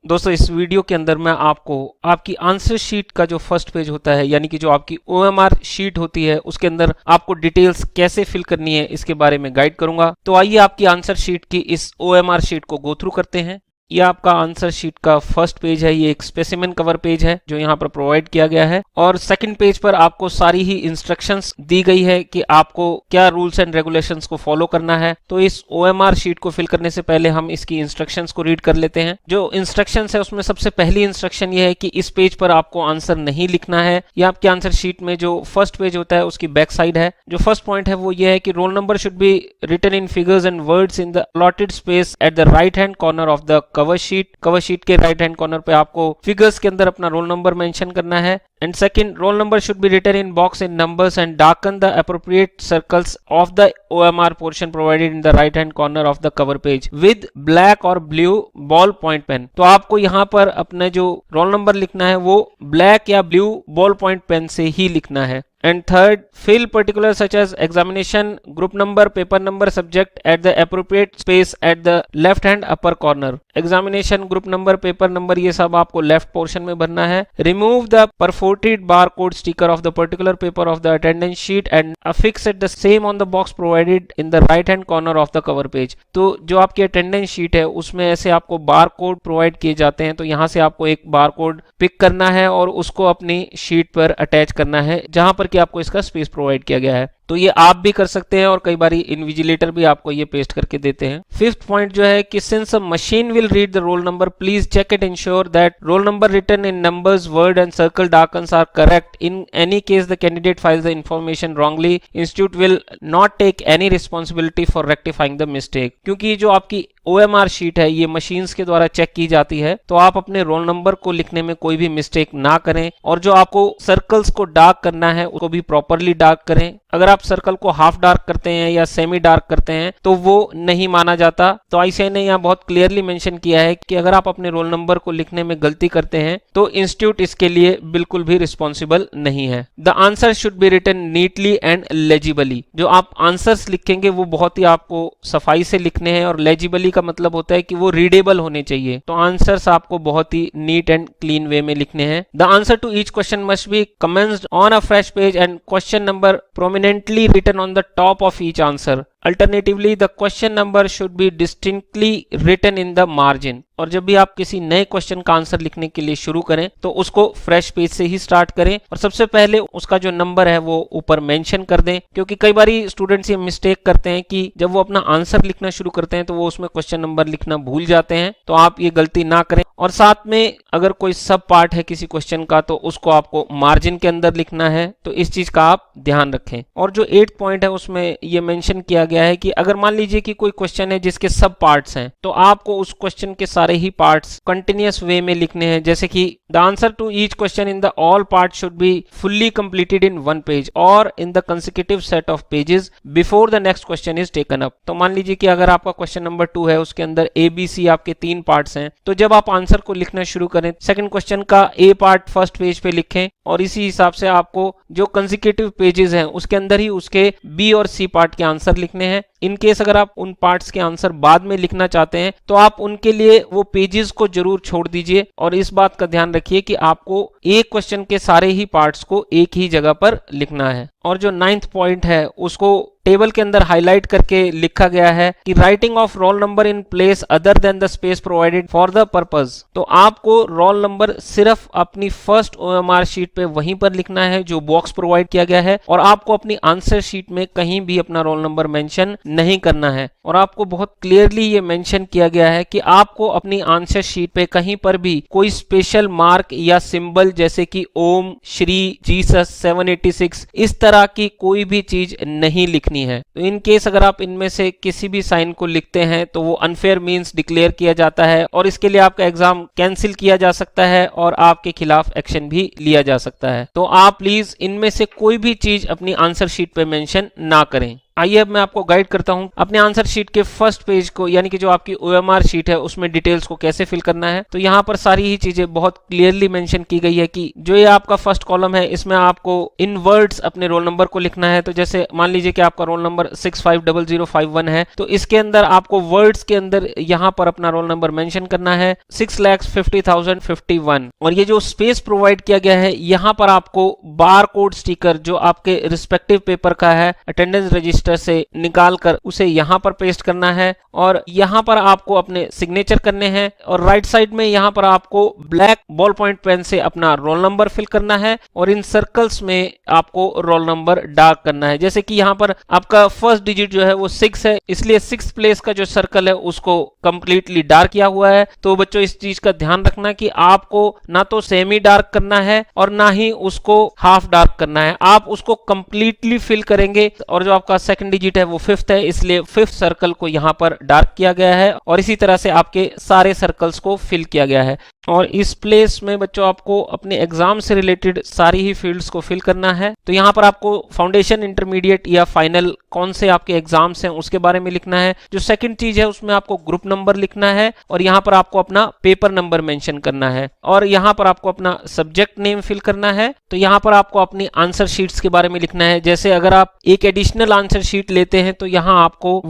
दोस्तों इस वीडियो के अंदर मैं आपको आपकी आंसर शीट का जो फर्स्ट पेज होता है, यानी कि जो आपकी OMR शीट होती है, उसके अंदर आपको डिटेल्स कैसे फिल करनी है इसके बारे में गाइड करूंगा। तो आइए आपकी आंसर शीट की इस OMR शीट को गो थ्रू करते हैं। ये आपका आंसर शीट का फर्स्ट पेज है। ये एक स्पेसिमेन कवर पेज है जो यहाँ पर प्रोवाइड किया गया है, और सेकंड पेज पर आपको सारी ही इंस्ट्रक्शंस दी गई है कि आपको क्या रूल्स एंड रेगुलेशंस को फॉलो करना है। तो इस OMR शीट को फिल करने से पहले हम इसकी इंस्ट्रक्शंस को रीड कर लेते हैं। जो इंस्ट्रक्शंस है उसमें सबसे पहली इंस्ट्रक्शन ये है कि इस पेज पर आपको आंसर नहीं लिखना है। यह आपकी आंसर शीट में जो फर्स्ट पेज होता है उसकी बैक साइड है। जो फर्स्ट पॉइंट है वो ये है कि roll number should be written in figures and words in the allotted space at the right hand corner of the cover sheet के राइट हैंड कॉर्नर पे आपको फिगर्स के अंदर अपना रोल नंबर मेंशन करना है। And second, roll number should be written in box in numbers and darken the appropriate circles of the OMR portion provided in the right hand corner of the cover page with black और blue ballpoint pen. तो आपको यहाँ पर अपने जो roll number लिखना है वो ब्लैक या ब्लू बॉल पॉइंट पेन से ही लिखना है। And third, fill particulars such as examination, group number, paper number, subject at the appropriate space at the left hand upper corner. Examination, group number, paper number ये सब आपको left portion में भरना है। Remove the perforated barcode sticker of the particular paper of the attendance sheet and affix it the same on the box provided in the right hand corner of the cover page. तो जो आपकी attendance sheet है उसमें ऐसे आपको barcode provide किए जाते हैं, तो यहाँ से आपको एक barcode पिक करना है और उसको अपनी शीट पर अटैच करना है जहां पर कि आपको इसका स्पेस प्रोवाइड किया गया है। तो ये आप भी कर सकते हैं और कई बारी इन्विजिलेटर भी आपको ये पेस्ट करके देते हैं। फिफ्थ पॉइंट जो है कि since a machine will read the roll number, please check it, ensure that roll number written in numbers, word and circle darkens are correct. In any case the candidate files the information wrongly, institute will not take any responsibility for rectifying the mistake. क्योंकि जो आपकी OMR sheet है ये machines के द्वारा check की जाती है, तो आप अपने रोल नंबर को लिखने में कोई भी मिस्टेक ना करें, और जो आपको सर्कल्स को डार्क करना है उसको भी प्रॉपरली डार्क करें। अगर आप सर्कल को हाफ डार्क करते हैं या सेमी डार्क करते हैं तो वो नहीं माना जाता। तो ICAI ने यहाँ बहुत क्लियरली मेंशन किया है कि अगर आप अपने रोल नंबर को लिखने में गलती करते हैं तो इंस्टीट्यूट इसके लिए बिल्कुल भी रिस्पॉन्सिबल नहीं है। The answer should be written neatly and legibly. जो आप आंसर्स लिखेंगे वो बहुत ही आपको सफाई से लिखने हैं, और लेजिबली का मतलब होता है कि वो रीडेबल होने चाहिए। तो आंसर्स आपको बहुत ही नीट एंड क्लीन वे में लिखने हैं। The answer to each question must be commenced on a fresh page and question number prominently written on the top of each answer. Alternatively, the question number should be distinctly written in the margin. और जब भी आप किसी नए question का answer लिखने के लिए शुरू करें तो उसको फ्रेश पेज से ही स्टार्ट करें, और सबसे पहले उसका जो नंबर है वो ऊपर मेंशन कर दें। क्योंकि कई बारी स्टूडेंट्स ये मिस्टेक करते हैं कि जब वो अपना आंसर लिखना शुरू करते हैं तो वो उसमें क्वेश्चन नंबर लिखना भूल जाते हैं। तो आप ये गलती ना करें, और साथ में अगर कोई सब पार्ट है किसी क्वेश्चन का तो उसको आपको मार्जिन के अंदर लिखना है। तो इस चीज का आप ध्यान रखें। और जो 8th पॉइंट है उसमें ये मेंशन किया गया है कि अगर मान लीजिए कि कोई क्वेश्चन है जिसके सब पार्ट्स हैं, तो आपको उस क्वेश्चन के सारे ही पार्ट्स कंटिन्यूअस वे में लिखने हैं। जैसे कि the answer to each question in the all part should be fully completed in one page और in the consecutive set of pages before the next question is taken up. तो मान लीजिए कि अगर आपका क्वेश्चन नंबर 2 है, उसके अंदर ABC आपके 3 पार्ट्स हैं, तो जब आप आंसर को लिखना शुरू करें, सेकंड क्वेश्चन का A पार्ट फर्स्ट पेज पे लिखें, और इसी हिसाब से आपको जो कंसेक्यूटिव पेजेस हैं उसके अंदर ही उसके B और C पार्ट के आंसर लिखने हैं। इन केस अगर आप उन पार्ट्स के आंसर बाद में लिखना चाहते हैं तो आप उनके लिए वो पेजेस को जरूर छोड़ दीजिए, और इस बात का ध्यान रखिए कि आपको एक क्वेश्चन के सारे ही पार्ट्स को एक ही जगह पर लिखना है। और जो 9th पॉइंट है उसको टेबल के अंदर हाईलाइट करके लिखा गया है कि writing of roll number in place other than the space provided for the purpose. तो आपको रोल नंबर सिर्फ अपनी फर्स्ट OMR शीट पे वहीं पर लिखना है जो बॉक्स प्रोवाइड किया गया है, और आपको अपनी आंसर शीट में कहीं भी अपना रोल नंबर मेंशन नहीं करना है। और आपको बहुत क्लियरली ये मेंशन किया गया है कि आपको अपनी आंसर शीट पे कहीं पर भी कोई स्पेशल मार्क या सिंबल जैसे कि ओम, श्री, जीसस, 786 इस तरह की कोई भी चीज नहीं लिखनी है। तो इन केस अगर आप इनमें से किसी भी साइन को लिखते हैं तो वो अनफेयर मींस डिक्लेयर किया जाता है, और इसके लिए आपका एग्जाम कैंसिल किया जा सकता है और आपके खिलाफ एक्शन भी लिया जा सकता है। तो आप प्लीज इनमें से कोई भी चीज अपनी आंसर शीट पे मेंशन ना करें। आइए अब मैं आपको गाइड करता हूं अपने आंसर शीट के फर्स्ट पेज को, यानी कि जो आपकी OMR शीट है उसमें डिटेल्स को कैसे फिल करना है। तो यहाँ पर सारी ही चीजें बहुत क्लियरली मेंशन की गई है कि जो ये आपका फर्स्ट कॉलम है इसमें आपको इन वर्ड्स अपने रोल नंबर को लिखना है। तो जैसे मान लीजिए कि आपका रोल नंबर 650051 है, तो इसके अंदर आपको वर्ड्स के अंदर यहाँ पर अपना रोल नंबर मेंशन करना है 6,50,051। और ये जो स्पेस प्रोवाइड किया गया है यहाँ पर आपको बार कोड स्टिकर जो आपके रिस्पेक्टिव पेपर का है अटेंडेंस रजिस्टर से निकाल कर उसे यहाँ पर पेस्ट करना है और यहाँ पर आपको अपने सिग्नेचर करने हैं। और राइट साइड में यहाँ पर आपको ब्लैक बॉल पॉइंट पेन से अपना रोल नंबर फिल करना है और इन सर्कल्स में आपको रोल नंबर डार्क करना है। जैसे कि यहाँ पर आपका फर्स्ट डिजिट जो है वो 6 है, इसलिए 6 प्लेस का जो सर्कल है उसको कंप्लीटली डार्क किया हुआ है। तो बच्चों इस चीज का ध्यान रखना कि आपको ना तो सेमी डार्क करना है और ना ही उसको हाफ डार्क करना है, आप उसको कंप्लीटली फिल करेंगे। और जो आपका सेकंड डिजिट है वो 5th है, इसलिए 5th सर्कल को यहाँ पर डार्क किया गया है और इसी तरह से आपके सारे सर्कल्स को फिल किया गया है। और इस प्लेस में बच्चों आपको अपने एग्जाम से रिलेटेड सारी ही फील्ड्स को फिल करना है। तो यहाँ पर आपको फाउंडेशन, इंटरमीडिएट या फाइनल कौन से आपके एग्जाम्स हैं उसके बारे में लिखना है। जो सेकंड चीज है उसमें आपको ग्रुप नंबर लिखना है और यहाँ पर आपको अपना पेपर नंबर मेंशन करना है और यहाँ पर आपको अपना सब्जेक्ट नेम फिल करना है। तो यहाँ पर आपको अपनी आंसर शीट्स के बारे में लिखना है। जैसे अगर आप एक एडिशनल आंसर शीट लेते हैं तो यहाँ आपको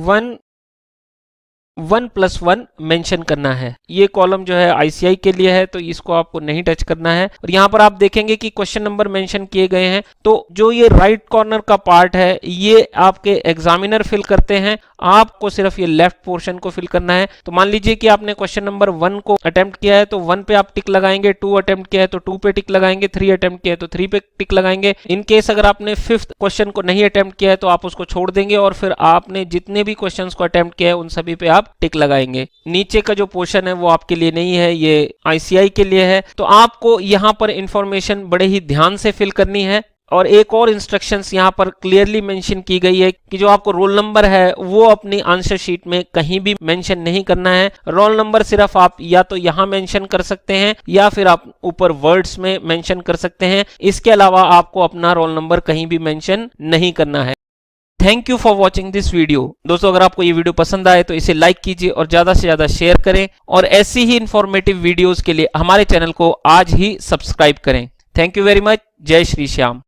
1+1 मेंशन करना है। ये कॉलम जो है ICI के लिए है तो इसको आपको नहीं टच करना है। और यहाँ पर आप देखेंगे कि क्वेश्चन नंबर मेंशन किए गए हैं, तो जो ये राइट कॉर्नर का पार्ट है ये आपके एग्जामिनर फिल करते हैं, आपको सिर्फ ये लेफ्ट पोर्शन को फिल करना है। तो मान लीजिए कि आपने क्वेश्चन नंबर 1 को अटेम्प्ट किया है तो 1 पे आप टिक लगाएंगे, 2 अटेम्प्ट किया है तो 2 पे टिक लगाएंगे, 3 अटेम्प्ट किया है तो 3 पे टिक लगाएंगे। इन केस अगर आपने 5th क्वेश्चन को नहीं अटेम्प्ट किया है तो आप उसको छोड़ देंगे और फिर आपने जितने भी क्वेश्चन को अटेम्प्ट किया है उन सभी पे आप टिक लगाएंगे। नीचे का जो पोर्शन है वो आपके लिए नहीं है, ये ICI के लिए है। तो आपको यहाँ पर इंफॉर्मेशन बड़े ही ध्यान से फिल करनी है। और एक और इंस्ट्रक्शंस यहाँ पर क्लियरली मेंशन की गई है कि जो आपको रोल नंबर है वो अपनी आंसर शीट में कहीं भी मेंशन नहीं करना है। रोल नंबर सिर्फ आप या तो यहाँ मेंशन कर सकते हैं या फिर आप ऊपर वर्ड्स में मेंशन कर सकते हैं। इसके अलावा आपको अपना रोल नंबर कहीं भी मेंशन नहीं करना है। Thank you for watching this video. दोस्तों अगर आपको ये वीडियो पसंद आए तो इसे लाइक कीजिए और ज्यादा से ज्यादा शेयर करें और ऐसी ही इंफॉर्मेटिव वीडियोस के लिए हमारे चैनल को आज ही सब्सक्राइब करें। Thank you very much. जय श्री श्याम।